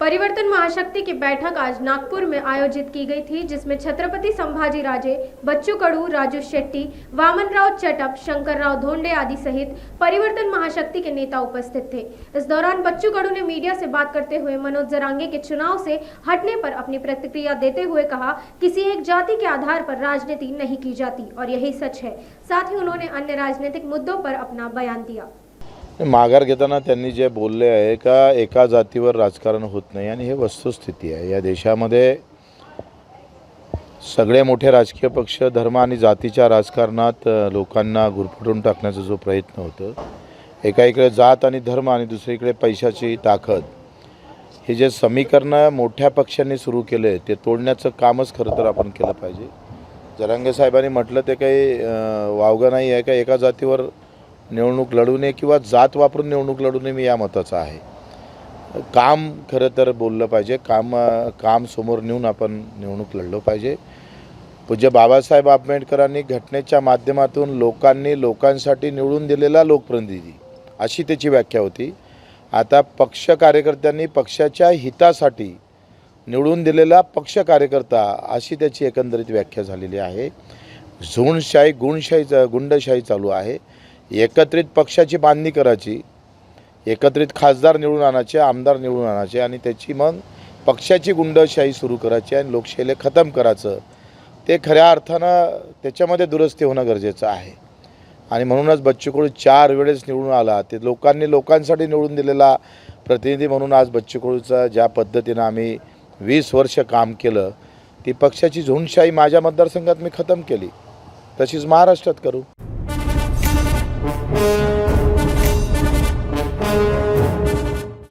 परिवर्तन महाशक्ति की बैठक आज नागपुर में आयोजित की गई थी, जिसमें छत्रपति संभाजी राजे, बच्चू कडू, राजू शेट्टी, वामनराव चटप, शंकरराव धोंडे आदि सहित परिवर्तन महाशक्ति के नेता उपस्थित थे। इस दौरान बच्चू कडू ने मीडिया से बात करते हुए मनोज जरांगे के चुनाव से हटने पर अपनी प्रतिक्रिया देते हुए कहा, किसी एक जाति के आधार पर राजनीति नहीं की जाती और यही सच है। साथ ही उन्होंने अन्य राजनीतिक मुद्दों पर अपना बयान दिया। माघार घेताना त्यांनी जे बोलले आहे का एका जातीवर राजकारण होत नाही आणि हे वस्तुस्थिती आहे। या देशामध्ये सगळे मोठे राजकीय पक्ष धर्म आणि जातीच्या राजकारणात लोकांना गुरफटून टाकण्याचा जो प्रयत्न होतो, एका इकडे जात आणि धर्म आणि दुसरीकडे पैशाची ताकद, हे जे समीकरण मोठ्या पक्षांनी सुरू केले ते तोडण्याचं कामच खरं तर आपण केलं पाहिजे। जरांगे साहेबांनी म्हटलं ते काही वावगं नाही आहे का एका जातीवर निवडणूक लढू नये किंवा जात वापरून निवडणूक लढू नये, मी या मताचा आहे। काम खरं तर बोललं पाहिजे, काम समोर नेऊन आपण निवडणूक लढलो पाहिजे। पूज्य बाबासाहेब आंबेडकरांनी घटनेच्या माध्यमातून लोकांसाठी निवडून दिलेला लोकप्रतिनिधी अशी त्याची व्याख्या होती। आता पक्ष कार्यकर्त्यांनी पक्षाच्या हितासाठी निवडून दिलेला पक्ष कार्यकर्ता अशी त्याची एकंदरीत व्याख्या झालेली आहे। झुंडशाही गुंडशाही चालू आहे। एकत्रित पक्षाची बांधणी करायची, एकत्रित खासदार निवडून आणायचे, आमदार निवडून आणायचे आणि त्याची मग पक्षाची गुंडशाही सुरू करायची आणि लोकशाहीला खतम करायचं, ते खऱ्या अर्थानं त्याच्यामध्ये दुरुस्ती होणं गरजेचं आहे। आणि म्हणूनच बच्चू कडू 4 वेळेस निवडून आला, ते लोकांसाठी निवडून दिलेला प्रतिनिधी म्हणून आज बच्चू कडूचा ज्या पद्धतीनं आम्ही 20 वर्ष काम केलं, ती पक्षाची झुंडशाही माझ्या मतदारसंघात मी खतम केली, तशीच महाराष्ट्रात करू।